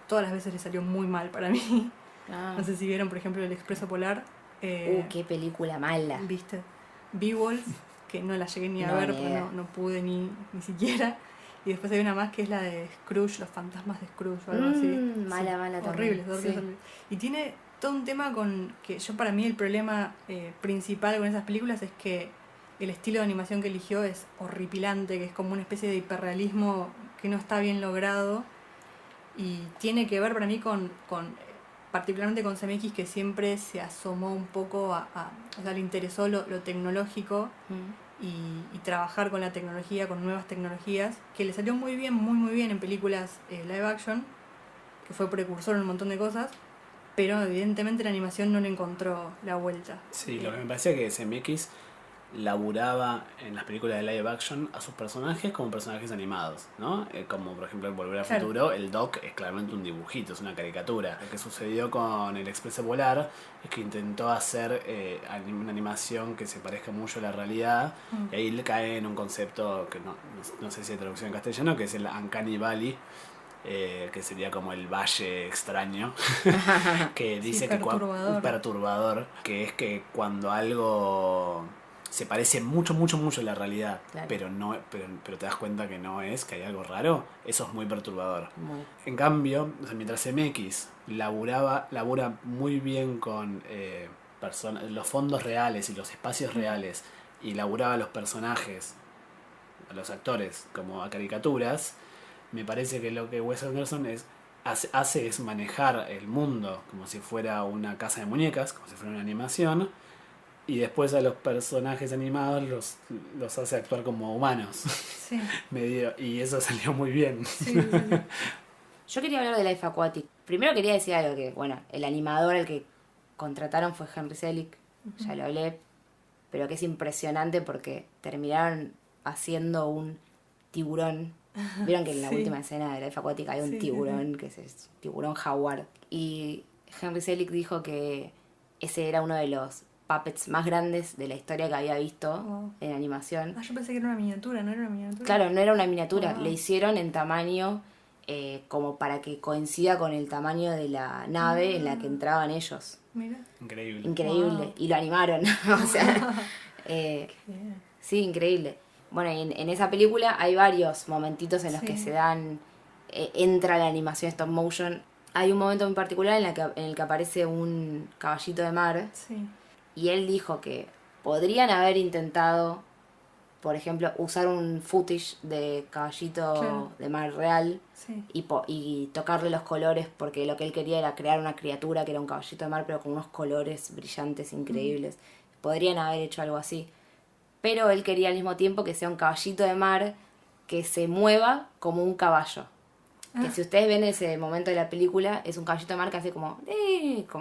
Speaker 2: todas las veces le salió muy mal para mí. No sé si vieron, por ejemplo, El Expreso Polar.
Speaker 3: Qué película mala.
Speaker 2: ¿Viste? Beowulf, que no la llegué ni a ver
Speaker 3: Ni
Speaker 2: porque
Speaker 3: idea.
Speaker 2: no pude ni siquiera. Y después hay una más que es la de Scrooge, los fantasmas de Scrooge o algo así.
Speaker 3: Mala también.
Speaker 2: Horribles,
Speaker 3: Sí.
Speaker 2: horribles. Y tiene todo un tema con que yo, para mí, el problema principal con esas películas es que el estilo de animación que eligió es horripilante, que es como una especie de hiperrealismo que no está bien logrado. Y tiene que ver para mí con particularmente con CMX, que siempre se asomó un poco o sea, le interesó lo tecnológico y trabajar con la tecnología, con nuevas tecnologías, que le salió muy bien, muy bien en películas live action, que fue precursor en un montón de cosas, pero evidentemente la animación no le encontró la vuelta.
Speaker 1: Sí, lo que me parecía que SMX laburaba en las películas de live action a sus personajes como personajes animados, ¿no? Como por ejemplo en Volver al
Speaker 2: Claro.
Speaker 1: Futuro, el Doc es claramente un dibujito, es una caricatura. Lo que sucedió con El Expreso Polar es que intentó hacer una animación que se parezca mucho a la realidad, y ahí le cae en un concepto que no sé si hay traducción en castellano, que es el Uncanny Valley, que sería como el valle extraño, que dice
Speaker 2: Sí,
Speaker 1: que
Speaker 2: perturbador.
Speaker 1: un perturbador, que es que cuando algo se parece mucho a la realidad,
Speaker 3: Claro.
Speaker 1: pero te das cuenta que no es, que hay algo raro, eso es muy perturbador.
Speaker 3: Muy.
Speaker 1: En cambio, o sea, mientras MX labura muy bien con los fondos reales y los espacios reales, y laburaba los personajes, a los actores, como a caricaturas, me parece que lo que Wes Anderson hace es manejar el mundo como si fuera una casa de muñecas, como si fuera una animación, y después a los personajes animados los hace actuar como humanos.
Speaker 2: Sí,
Speaker 1: Y eso salió muy bien.
Speaker 2: sí.
Speaker 3: Yo quería hablar de Life Aquatic. Primero quería decir algo que, bueno, el animador al que contrataron fue Henry Selick, ya lo hablé, pero que es impresionante porque terminaron haciendo un tiburón. Vieron que en la
Speaker 2: Sí.
Speaker 3: última escena de Life Aquatic hay un
Speaker 2: Sí,
Speaker 3: tiburón, que es el tiburón jaguar. Y Henry Selick dijo que ese era uno de los puppets más grandes de la historia que había visto
Speaker 2: Wow.
Speaker 3: en animación.
Speaker 2: Yo pensé que era una miniatura, ¿no era una miniatura?
Speaker 3: Claro, no era una miniatura,
Speaker 2: Wow.
Speaker 3: le hicieron en tamaño como para que coincida con el tamaño de la nave en la que entraban ellos.
Speaker 2: Mira.
Speaker 1: Increíble.
Speaker 3: Increíble.
Speaker 2: Wow.
Speaker 3: Y lo animaron. O sea,
Speaker 2: Bien.
Speaker 3: sí, increíble. Bueno, y en esa película hay varios momentitos en los que
Speaker 2: Sí.
Speaker 3: se dan, entra la animación stop motion. Hay un momento en particular en el que aparece un caballito de mar.
Speaker 2: Sí.
Speaker 3: Y él dijo que podrían haber intentado, por ejemplo, usar un footage de caballito
Speaker 2: Claro.
Speaker 3: de mar real
Speaker 2: Sí.
Speaker 3: y tocarle los colores, porque lo que él quería era crear una criatura que era un caballito de mar, pero con unos colores brillantes increíbles. Podrían haber hecho algo así. Pero él quería al mismo tiempo que sea un caballito de mar que se mueva como un caballo. Que si ustedes ven ese momento de la película, es un caballito de mar que hace como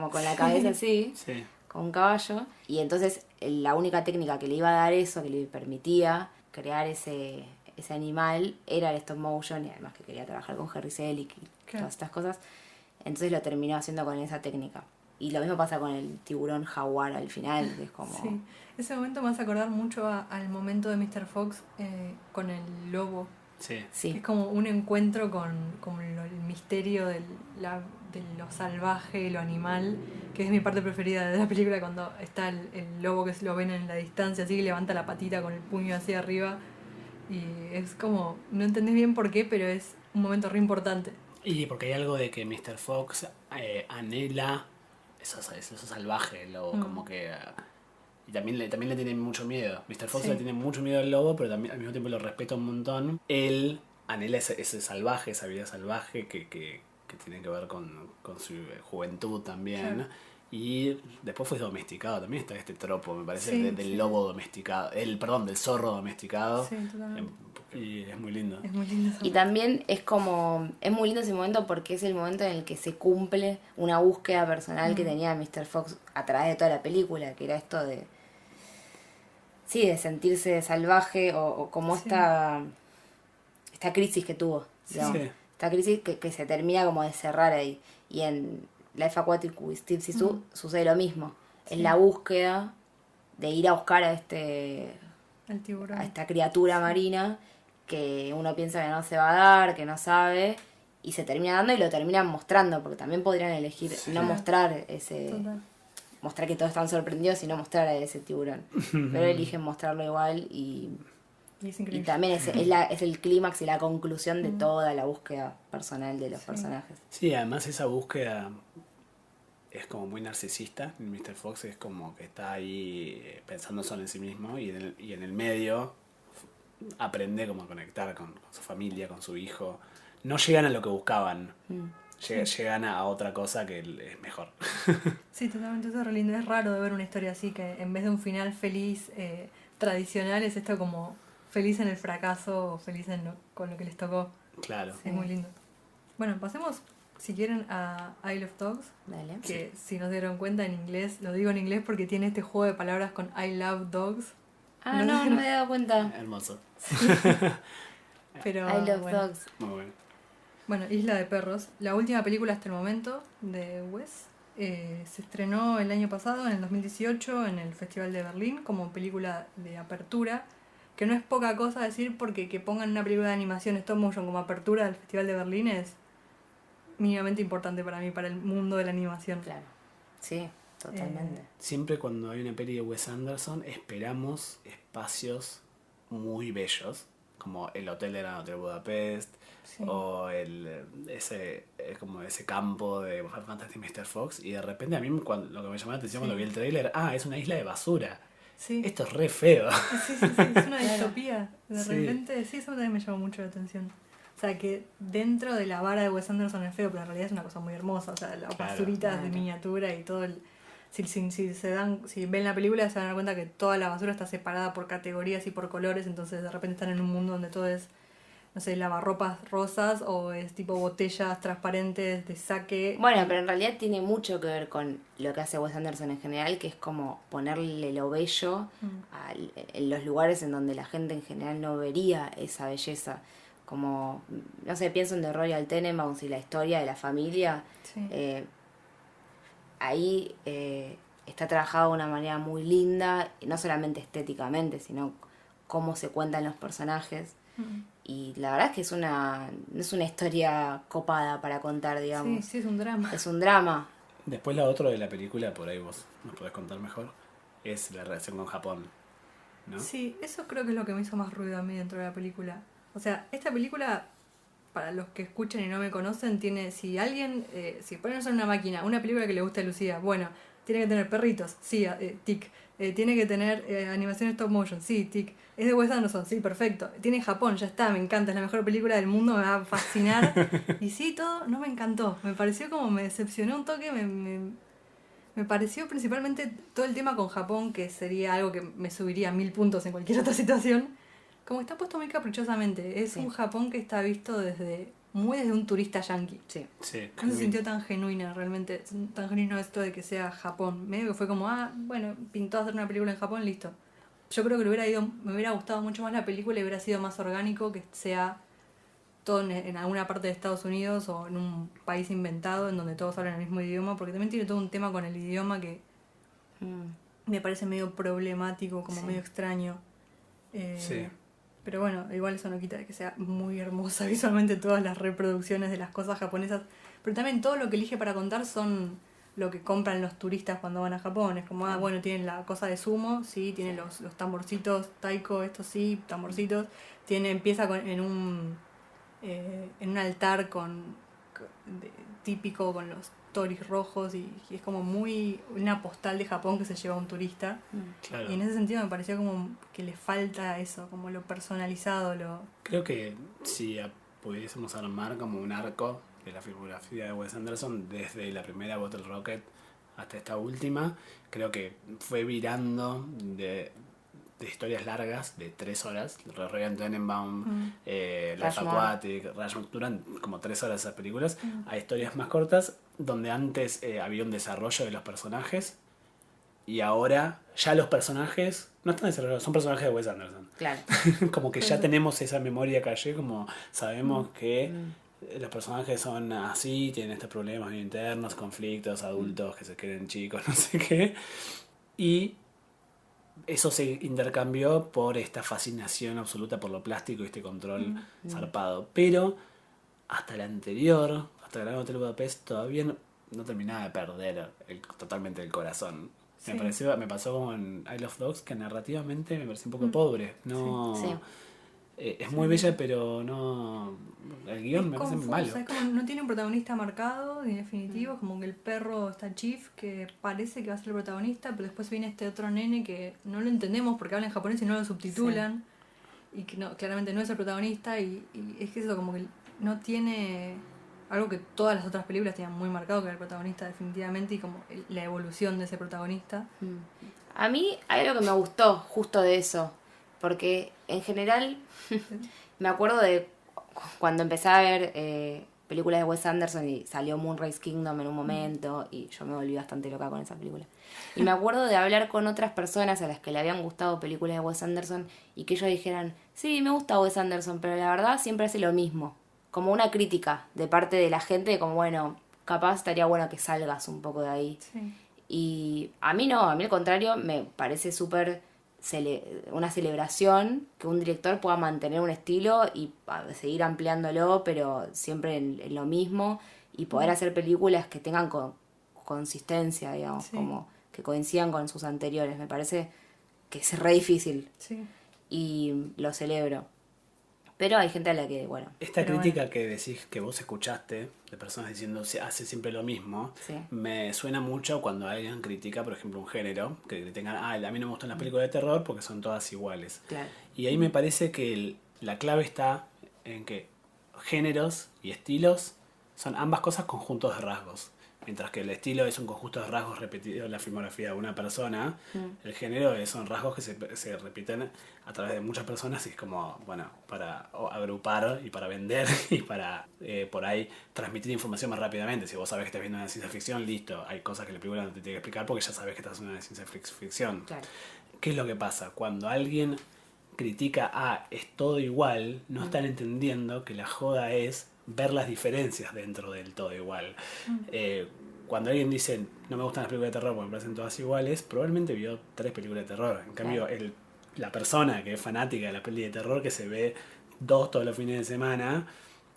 Speaker 3: con la cabeza así.
Speaker 1: Sí.
Speaker 3: Con un caballo, y entonces la única técnica que le iba a dar eso, que le permitía crear ese animal, era el stop motion, y además que quería trabajar con Henry Selick y
Speaker 2: Claro.
Speaker 3: todas estas cosas, entonces lo terminó haciendo con esa técnica. Y lo mismo pasa con el tiburón jaguar al final, que es como...
Speaker 2: Sí. Ese momento me hace acordar mucho al momento de Mr. Fox con el lobo.
Speaker 1: Sí.
Speaker 3: Sí,
Speaker 2: Es como un encuentro con el misterio de lo salvaje, lo animal, que es mi parte preferida de la película, cuando está el lobo que se lo ven en la distancia, así que levanta la patita con el puño hacia arriba. Y es como, no entendés bien por qué, pero es un momento re importante.
Speaker 1: Y porque hay algo de que Mr. Fox anhela eso salvaje, el lobo, como que... y también le tiene mucho miedo. Mr. Fox
Speaker 2: Sí.
Speaker 1: le tiene mucho miedo al lobo, pero también al mismo tiempo lo respeta un montón. Él anhela ese salvaje, esa vida salvaje que tiene que ver con su juventud también.
Speaker 2: Claro.
Speaker 1: Y después fue domesticado. También está este tropo, me parece,
Speaker 2: Sí,
Speaker 1: del
Speaker 2: sí.
Speaker 1: lobo domesticado. Del zorro domesticado.
Speaker 2: Sí, totalmente.
Speaker 1: Y es muy lindo.
Speaker 2: Es muy lindo eso.
Speaker 3: y también es muy lindo ese momento porque es el momento en el que se cumple una búsqueda personal que tenía Mr. Fox a través de toda la película, que era esto de sentirse salvaje o como
Speaker 2: Sí.
Speaker 3: esta crisis que tuvo, digamos.
Speaker 1: Sí.
Speaker 3: Esta crisis que se termina como de cerrar ahí. Y en Life Aquatic with Steve Zissou sucede lo mismo. Es la búsqueda de ir a buscar a
Speaker 2: El tiburón.
Speaker 3: esta criatura marina que uno piensa que no se va a dar, que no sabe, y se termina dando y lo terminan mostrando, porque también podrían elegir no mostrar ese
Speaker 2: Total.
Speaker 3: mostrar que todos están sorprendidos y no mostrar a ese tiburón. Pero eligen mostrarlo igual y
Speaker 2: es increíble.
Speaker 3: también es el clímax y la conclusión de toda la búsqueda personal de los personajes.
Speaker 1: Sí, además esa búsqueda es como muy narcisista. Mr. Fox es como que está ahí pensando solo en sí mismo y en el medio aprende como a conectar con su familia, con su hijo. No llegan a lo que buscaban. Llegan a otra cosa que es mejor.
Speaker 2: Sí, totalmente, eso es re lindo. Es raro de ver una historia así, que en vez de un final feliz tradicional, es esto como feliz en el fracaso o feliz con lo que les tocó.
Speaker 1: Claro.
Speaker 2: Es muy lindo. Bueno, pasemos, si quieren, a Isle of Dogs,
Speaker 3: Dale.
Speaker 2: que si no se dieron cuenta en inglés, lo digo en inglés porque tiene este juego de palabras con I love dogs.
Speaker 3: Ah, no me he dado cuenta.
Speaker 1: Hermoso.
Speaker 2: Pero,
Speaker 3: I love
Speaker 2: bueno.
Speaker 3: dogs.
Speaker 1: Muy bueno.
Speaker 2: Bueno, Isla de Perros, la última película hasta el momento de Wes. Se estrenó el año pasado, en el 2018, en el Festival de Berlín, como película de apertura, que no es poca cosa decir porque que pongan una película de animación stop motion como apertura del Festival de Berlín es mínimamente importante para mí, para el mundo de la animación.
Speaker 3: Claro. Sí, totalmente.
Speaker 1: Siempre cuando hay una peli de Wes Anderson esperamos espacios muy bellos, como el hotel de Gran Hotel Budapest,
Speaker 2: Sí.
Speaker 1: o como ese campo de Fantastic Mr. Fox, y de repente a mí lo que me llamó la atención cuando vi el tráiler, es una isla de basura.
Speaker 2: Sí.
Speaker 1: Esto es re feo.
Speaker 2: Sí, es una distopía. De
Speaker 1: Sí.
Speaker 2: repente, sí, eso también me llamó mucho la atención. O sea, que dentro de la vara de Wes Anderson es feo, pero en realidad es una cosa muy hermosa. O sea, las
Speaker 1: Claro.
Speaker 2: basuritas de miniatura y todo el... Si ven la película se van a dar cuenta que toda la basura está separada por categorías y por colores, entonces de repente están en un mundo donde todo es, no sé, lavarropas rosas o es tipo botellas transparentes de saque.
Speaker 3: Bueno, pero en realidad tiene mucho que ver con lo que hace Wes Anderson en general, que es como ponerle lo bello en los lugares en donde la gente en general no vería esa belleza. Como, no sé, pienso en The Royal Tenenbaums y la historia de la familia.
Speaker 2: Sí.
Speaker 3: Ahí está trabajado de una manera muy linda, y no solamente estéticamente, sino cómo se cuentan los personajes. Y la verdad es que no es una historia copada para contar, digamos.
Speaker 2: Sí, es un drama.
Speaker 3: Es un drama.
Speaker 1: Después la otra de la película, por ahí vos nos podés contar mejor, es la relación con Japón, ¿no?
Speaker 2: Sí, eso creo que es lo que me hizo más ruido a mí dentro de la película. O sea, esta película, para los que escuchen y no me conocen, tiene, si alguien, si ponen en una máquina, una película que le guste a Lucía, bueno, tiene que tener perritos, sí, tic. Tiene que tener animación stop motion, sí, tic. Es de Wes Anderson, sí, perfecto. Tiene Japón, ya está, me encanta, es la mejor película del mundo, me va a fascinar. Y sí, todo no me encantó, me pareció como, me decepcionó un toque, me pareció principalmente todo el tema con Japón, que sería algo que me subiría 1000 puntos en cualquier otra situación. Como está puesto muy caprichosamente. Es un Japón que está visto muy desde un turista yanqui.
Speaker 3: Sí.
Speaker 1: Sí,
Speaker 2: No se sintió tan genuina realmente, tan genuino esto de que sea Japón. Medio que fue como, bueno, pintó hacer una película en Japón, listo. Yo creo que me hubiera gustado mucho más la película y hubiera sido más orgánico que sea todo en alguna parte de Estados Unidos o en un país inventado en donde todos hablan el mismo idioma, porque también tiene todo un tema con el idioma que me parece medio problemático, como medio extraño.
Speaker 1: Sí.
Speaker 2: Pero bueno, igual eso no quita de que sea muy hermosa visualmente todas las reproducciones de las cosas japonesas. Pero también todo lo que elige para contar son lo que compran los turistas cuando van a Japón. Es como, bueno, tienen la cosa de sumo, sí, tienen los tamborcitos, taiko, estos sí, tamborcitos. Empieza en un altar típico con los toris rojos y es como muy una postal de Japón que se lleva un turista.
Speaker 1: Claro.
Speaker 2: Y en ese sentido me pareció como que le falta eso, como lo personalizado,
Speaker 1: Creo que si pudiésemos armar como un arco de la filmografía de Wes Anderson desde la primera Bottle Rocket hasta esta última, creo que fue virando de historias largas de 3 horas, Royal Tenenbaum, Life Aquatic, Rushmore, duran como 3 horas esas películas, a historias más cortas donde antes había un desarrollo de los personajes y ahora ya los personajes no están desarrollados, son personajes de Wes Anderson.
Speaker 3: Claro.
Speaker 1: Como que ya tenemos esa memoria calle, como sabemos que los personajes son así, tienen estos problemas internos, conflictos, adultos que se creen chicos, no sé qué. Y eso se intercambió por esta fascinación absoluta por lo plástico y este control zarpado. Pero hasta la anterior, hasta Gran Hotel Budapest, todavía no terminaba de perder totalmente el corazón.
Speaker 2: Sí.
Speaker 1: Me pasó como en I Love Dogs, que narrativamente me pareció un poco pobre. No,
Speaker 3: Sí.
Speaker 1: es muy bella, pero no, el guión
Speaker 2: Es
Speaker 1: me parece
Speaker 2: confusa,
Speaker 1: malo.
Speaker 2: es como no tiene un protagonista marcado ni definitivo, es como que el perro está Chief, que parece que va a ser el protagonista, pero después viene este otro nene que no lo entendemos porque habla en japonés y no lo subtitulan, y que no, claramente no es el protagonista, y es que eso como que no tiene algo que todas las otras películas tenían muy marcado, que era el protagonista definitivamente, y como la evolución de ese protagonista.
Speaker 3: A mí hay algo que me gustó justo de eso, porque en general me acuerdo de cuando empecé a ver películas de Wes Anderson y salió Moonrise Kingdom en un momento y yo me volví bastante loca con esa película. Y me acuerdo de hablar con otras personas a las que le habían gustado películas de Wes Anderson y que ellos dijeran, sí, me gusta Wes Anderson, pero la verdad siempre hace lo mismo. Como una crítica de parte de la gente, como bueno, capaz estaría bueno que salgas un poco de ahí.
Speaker 2: Sí.
Speaker 3: Y a mí no, a mí al contrario, me parece súper una celebración que un director pueda mantener un estilo y seguir ampliándolo, pero siempre en lo mismo, y poder hacer películas que tengan consistencia, digamos,
Speaker 2: Sí.
Speaker 3: como que coincidan con sus anteriores. Me parece que es re difícil
Speaker 2: Sí.
Speaker 3: y lo celebro. Pero hay gente a la que, bueno,
Speaker 1: Esta
Speaker 2: Pero
Speaker 1: crítica que decís que vos escuchaste de personas diciendo se hace siempre lo mismo,
Speaker 3: sí.
Speaker 1: me suena mucho cuando alguien critica, por ejemplo, un género, que critican, a mí no me gustan las películas de terror porque son todas iguales.
Speaker 3: Claro.
Speaker 1: Y ahí me parece que la clave está en que géneros y estilos son ambas cosas conjuntos de rasgos. Mientras que el estilo es un conjunto de rasgos repetidos en la filmografía de una persona, el género son rasgos que se repiten a través de muchas personas y es como, bueno, para agrupar y para vender y para por ahí transmitir información más rápidamente. Si vos sabés que estás viendo una ciencia ficción, listo, hay cosas que la película no te tiene que explicar porque ya sabés que estás viendo una ciencia ficción.
Speaker 3: Claro.
Speaker 1: ¿Qué es lo que pasa? Cuando alguien critica es todo igual, no están entendiendo que la joda es ver las diferencias dentro del todo igual. Cuando alguien dice no me gustan las películas de terror porque me parecen todas iguales, probablemente vio 3 películas de terror. En cambio, la persona que es fanática de la peli de terror, que se ve 2 todos los fines de semana,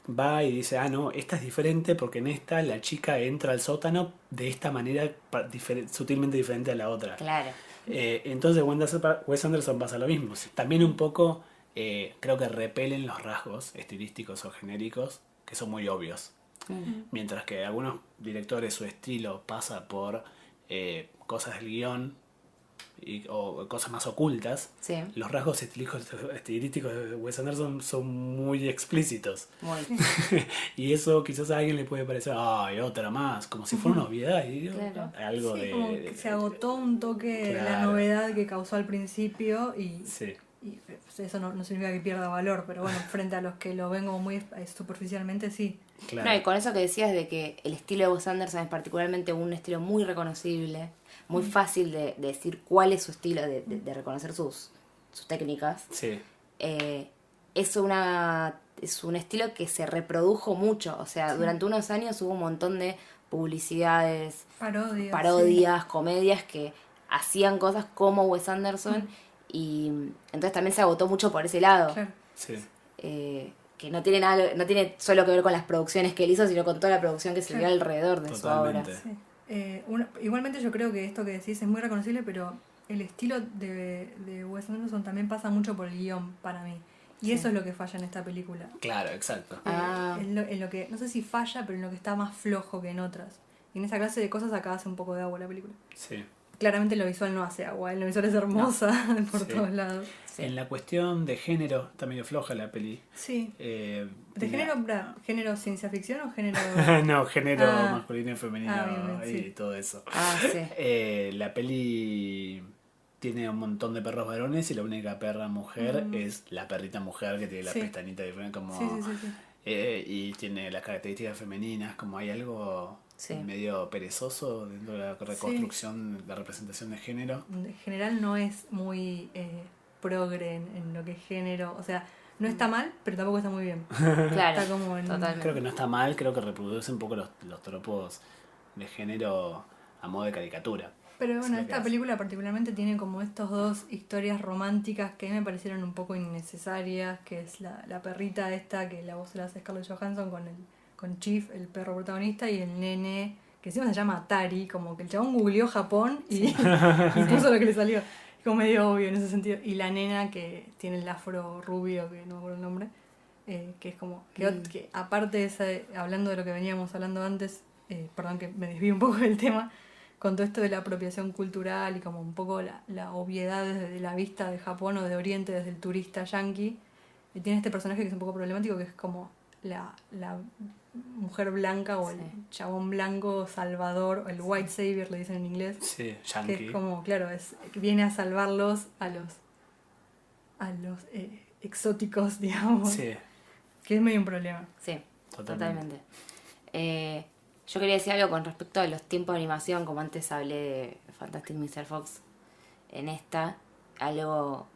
Speaker 1: va y dice, no, esta es diferente porque en esta la chica entra al sótano de esta manera sutilmente diferente a la otra.
Speaker 3: Claro.
Speaker 1: Entonces Wes Anderson pasa lo mismo. También un poco creo que repelen los rasgos estilísticos o genéricos que son muy obvios. Mientras que algunos directores su estilo pasa por cosas del guión o cosas más ocultas,
Speaker 3: Sí.
Speaker 1: los rasgos estilísticos de Wes Anderson son muy explícitos.
Speaker 3: Muy.
Speaker 1: Y eso quizás a alguien le puede parecer, otra más, como si fuera una obviedad. Y digo,
Speaker 3: Claro.
Speaker 1: algo
Speaker 2: Sí,
Speaker 1: de...
Speaker 2: como que se agotó un toque de la
Speaker 1: Claro.
Speaker 2: novedad que causó al principio y
Speaker 1: Sí.
Speaker 2: eso no significa que pierda valor, pero bueno, frente a los que lo ven como muy superficialmente, sí.
Speaker 1: Claro.
Speaker 3: No, y con eso que decías de que el estilo de Wes Anderson es particularmente un estilo muy reconocible, muy fácil de decir cuál es su estilo, de reconocer sus técnicas.
Speaker 1: Sí.
Speaker 3: Es un estilo que se reprodujo mucho, o sea, durante unos años hubo un montón de publicidades,
Speaker 2: Parodias,
Speaker 3: comedias que hacían cosas como Wes Anderson y entonces también se agotó mucho por ese lado.
Speaker 2: Claro.
Speaker 1: Sí.
Speaker 3: Que no tiene solo que ver con las producciones que él hizo, sino con toda la producción que se dio alrededor de
Speaker 1: Totalmente.
Speaker 3: su obra.
Speaker 2: Sí. Igualmente yo creo que esto que decís es muy reconocible, pero el estilo de Wes Anderson también pasa mucho por el guión para mí. Y eso es lo que falla en esta película.
Speaker 1: Claro, exacto.
Speaker 2: En lo que, no sé si falla, pero en lo que está más flojo que en otras. Y en esa clase de cosas acá hace un poco de agua la película.
Speaker 1: Sí.
Speaker 2: Claramente lo visual no hace agua, lo visual es hermosa por
Speaker 1: Sí.
Speaker 2: todos lados.
Speaker 3: Sí.
Speaker 1: En la cuestión de género está medio floja la peli.
Speaker 2: Sí. ¿De
Speaker 1: Tenía-
Speaker 2: género ciencia ficción o género...?
Speaker 1: no, género
Speaker 2: Ah.
Speaker 1: masculino y femenino
Speaker 2: Bien,
Speaker 1: y
Speaker 2: sí.
Speaker 1: todo eso.
Speaker 3: Sí.
Speaker 1: La peli tiene un montón de perros varones y la única perra mujer es la perrita mujer que tiene la
Speaker 2: Sí.
Speaker 1: pestañita diferente como
Speaker 2: Sí.
Speaker 1: y tiene las características femeninas, como hay algo
Speaker 3: Sí.
Speaker 1: medio perezoso dentro de la reconstrucción, la representación de género.
Speaker 2: En general no es muy progre en lo que es género. O sea, no está mal, pero tampoco está muy bien.
Speaker 3: Claro,
Speaker 2: Está como en...
Speaker 3: totalmente.
Speaker 1: Creo que no está mal, creo que reproduce un poco los tropos de género a modo de caricatura.
Speaker 2: Pero
Speaker 1: Es
Speaker 2: bueno,
Speaker 1: lo que
Speaker 2: esta
Speaker 1: hace.
Speaker 2: película particularmente tiene como estos dos historias románticas que a mí me parecieron un poco innecesarias, que es la perrita esta, que la voz la hace Scarlett Johansson con Chief, el perro protagonista, y el nene que encima se llama Atari, como que el chabón googleó Japón y, y puso lo que le salió. Es como medio obvio en ese sentido. Y la nena que tiene el afro rubio, que no me acuerdo el nombre, que es como, que aparte de esa, hablando de lo que veníamos hablando antes, perdón que me desvío un poco del tema, con todo esto de la apropiación cultural y como un poco la obviedad desde la vista de Japón o de Oriente, desde el turista yanqui, y tiene este personaje que es un poco problemático, que es como la mujer blanca o el chabón blanco salvador, el white savior le dicen en inglés,
Speaker 1: Sí,
Speaker 2: que
Speaker 1: yankee.
Speaker 2: es como, claro, viene a salvarlos a los exóticos, digamos,
Speaker 1: Sí,
Speaker 2: que es medio un problema.
Speaker 3: Sí,
Speaker 1: Totalmente.
Speaker 3: totalmente. Yo quería decir algo con respecto a los tiempos de animación, como antes hablé de Fantastic Mr. Fox. En esta, algo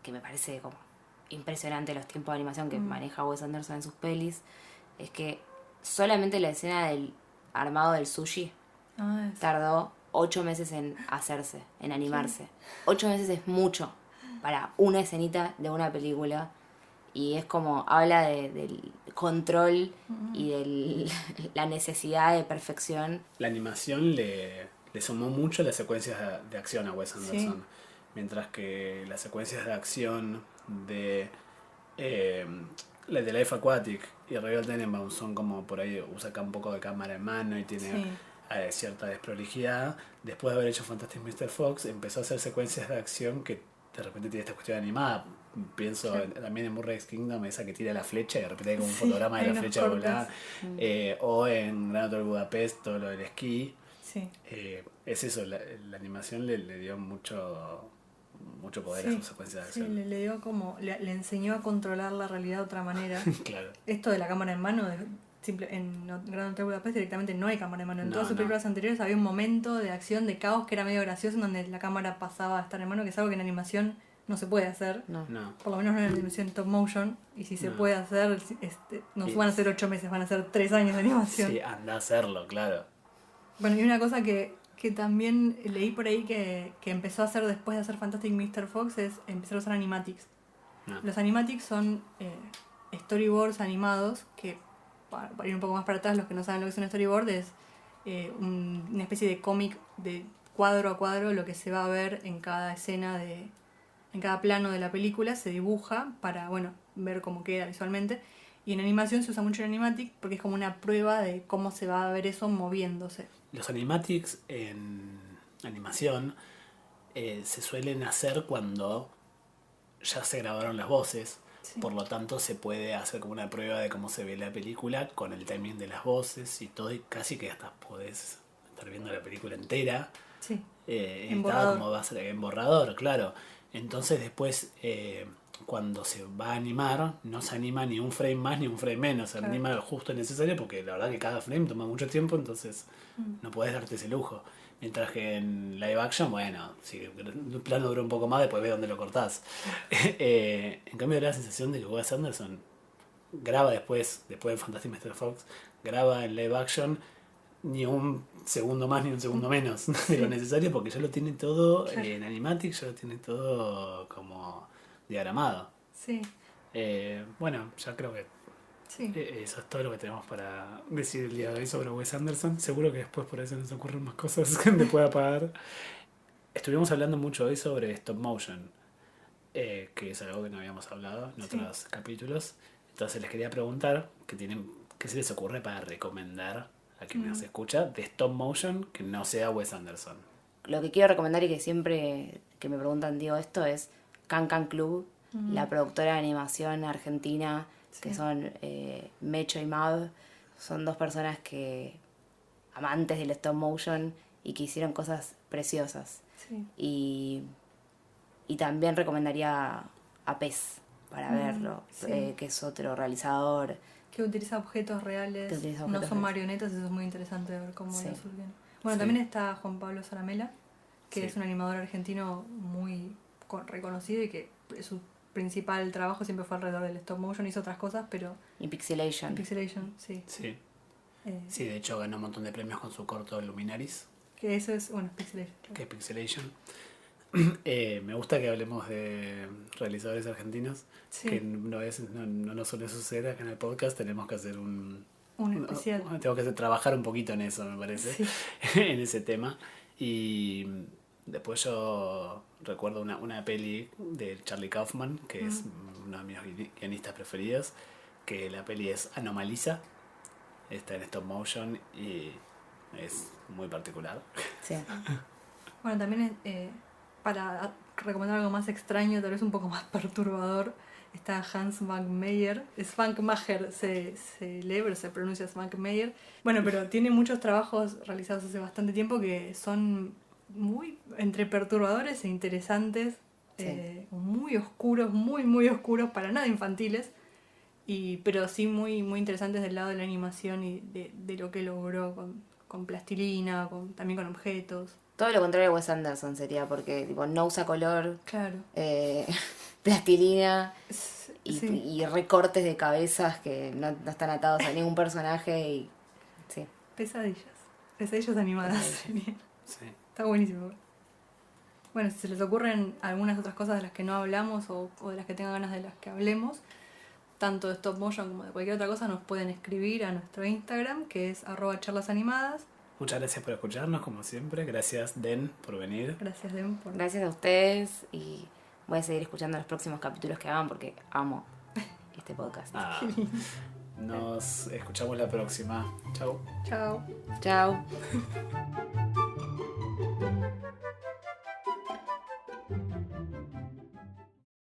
Speaker 3: que me parece como impresionante los tiempos de animación que maneja Wes Anderson en sus pelis, es que solamente la escena del armado del sushi tardó 8 meses en hacerse, en animarse. 8 meses es mucho para una escenita de una película. Y es como, habla del control y de la necesidad de perfección.
Speaker 1: La animación le sumó mucho las secuencias de acción a Wes Anderson.
Speaker 2: Sí.
Speaker 1: Mientras que las secuencias de acción de la de Life Aquatic y Royal Tenenbaum son como por ahí, usa acá un poco de cámara en mano y tiene cierta desprolijidad. Después de haber hecho Fantastic Mr. Fox, empezó a hacer secuencias de acción que de repente tiene esta cuestión animada. Pienso también en Murray's Kingdom, esa que tira la flecha y de repente hay como un fotograma de la flecha volada. O en Gran Hotel Budapest, todo lo del esquí.
Speaker 2: Sí.
Speaker 1: Es eso, la animación le dio mucho poder a sus secuencias de acción.
Speaker 2: Sí, le dio como, le enseñó a controlar la realidad de otra manera.
Speaker 1: Claro.
Speaker 2: Esto de la cámara en mano, en Gran Hotel Budapest directamente no hay cámara en mano. En todas sus películas anteriores había un momento de acción, de caos, que era medio gracioso, en donde la cámara pasaba a estar en mano, que es algo que en animación no se puede hacer.
Speaker 3: No.
Speaker 2: Por lo menos no en animación top motion. Y si se puede hacer, no van a ser 8 meses, van a ser 3 años de animación.
Speaker 1: Sí, anda a hacerlo, claro.
Speaker 2: Bueno, y una cosa que también leí por ahí que empezó a hacer después de hacer Fantastic Mr. Fox es empezar a usar animatics.
Speaker 1: No.
Speaker 2: Los animatics son storyboards animados que, para ir un poco más para atrás, los que no saben lo que es un storyboard, es una especie de cómic de cuadro a cuadro, lo que se va a ver en cada escena, en cada plano de la película, se dibuja para, bueno, ver cómo queda visualmente. Y en animación se usa mucho el animatic porque es como una prueba de cómo se va a ver eso moviéndose.
Speaker 1: Los animatics en animación se suelen hacer cuando ya se grabaron las voces.
Speaker 2: Sí.
Speaker 1: Por lo tanto se puede hacer como una prueba de cómo se ve la película con el timing de las voces y todo, y casi que hasta podés estar viendo la película entera.
Speaker 2: Sí.
Speaker 1: Editada como va a ser en borrador, claro. Entonces después cuando se va a animar no se anima ni un frame más ni un frame menos, se anima lo justo necesario porque la verdad que cada frame toma mucho tiempo, entonces no podés darte ese lujo. Mientras que en live action, bueno, si el plano dura un poco más, después ves dónde lo cortás. En cambio da la sensación de que Wes Anderson graba después de Fantastic Mr. Fox, graba en live action ni un segundo más ni un segundo menos de lo necesario, porque ya lo tiene todo en animatic, ya lo tiene todo como diagramado.
Speaker 2: Sí.
Speaker 1: Bueno, ya creo que
Speaker 2: Sí.
Speaker 1: eso es todo lo que tenemos para decir el día de hoy sobre Wes Anderson. Seguro que después por eso nos ocurren más cosas que te pueda pagar. Estuvimos hablando mucho hoy sobre stop motion, que es algo que no habíamos hablado en otros capítulos. Entonces les quería preguntar qué se les ocurre para recomendar a quien nos escucha de stop motion que no sea Wes Anderson.
Speaker 3: Lo que quiero recomendar y que siempre que me preguntan digo esto es Can Can Club, la productora de animación argentina, que son Mecho y Mav. Son dos personas amantes del stop motion y que hicieron cosas preciosas.
Speaker 2: Sí.
Speaker 3: Y también recomendaría a Pez para verlo,
Speaker 2: sí.
Speaker 3: que es otro realizador.
Speaker 2: Que utiliza objetos reales, no son marionetas, eso es muy interesante de ver cómo lo surgen. Bueno, también está Juan Pablo Zaramela, que es un animador argentino muy reconocido y que su principal trabajo siempre fue alrededor del stop motion, hizo otras cosas, pero...
Speaker 3: Y Pixelation.
Speaker 2: Pixelation, sí.
Speaker 1: Sí. Sí, de hecho ganó un montón de premios con su corto Luminaris.
Speaker 2: Que eso es, bueno, Pixelation. Claro.
Speaker 1: Que es Pixelation. Me gusta que hablemos de realizadores argentinos, que no nos suele suceder acá en el podcast. Tenemos que hacer un
Speaker 2: Un especial.
Speaker 1: Tengo que trabajar un poquito en eso, me parece,
Speaker 2: Sí.
Speaker 1: en ese tema. Y después yo recuerdo una peli de Charlie Kaufman, que es uno de mis guionistas preferidos, que la peli es Anomalisa, está en stop motion y es muy particular.
Speaker 3: Sí.
Speaker 2: Bueno, también para recomendar algo más extraño, tal vez un poco más perturbador, está Hans Mankmeyer. Svankmajer se lee, pero se pronuncia Svankmajer. Bueno, pero tiene muchos trabajos realizados hace bastante tiempo que son muy entre perturbadores e interesantes,
Speaker 3: Sí.
Speaker 2: muy oscuros, muy oscuros, para nada infantiles, pero sí muy interesantes del lado de la animación y de lo que logró con plastilina, también con objetos.
Speaker 3: Todo lo contrario de Wes Anderson sería, porque tipo, no usa color,
Speaker 2: Claro.
Speaker 3: plastilina y,
Speaker 2: Sí.
Speaker 3: y recortes de cabezas que no están atados a ningún personaje. Y sí.
Speaker 2: Pesadillas animadas.
Speaker 3: Pesadillas.
Speaker 1: Sí.
Speaker 2: Está buenísimo. Bueno, si se les ocurren algunas otras cosas de las que no hablamos o de las que tengan ganas de las que hablemos, tanto de stop motion como de cualquier otra cosa, nos pueden escribir a nuestro Instagram, que es @charlasanimadas.
Speaker 1: Muchas gracias por escucharnos, como siempre. Gracias, Den, por venir.
Speaker 2: Gracias, Dem, por...
Speaker 3: Gracias a ustedes y voy a seguir escuchando los próximos capítulos que hagan porque amo este podcast.
Speaker 1: Ah, nos escuchamos la próxima. Chau.
Speaker 2: Chao.
Speaker 3: Chao.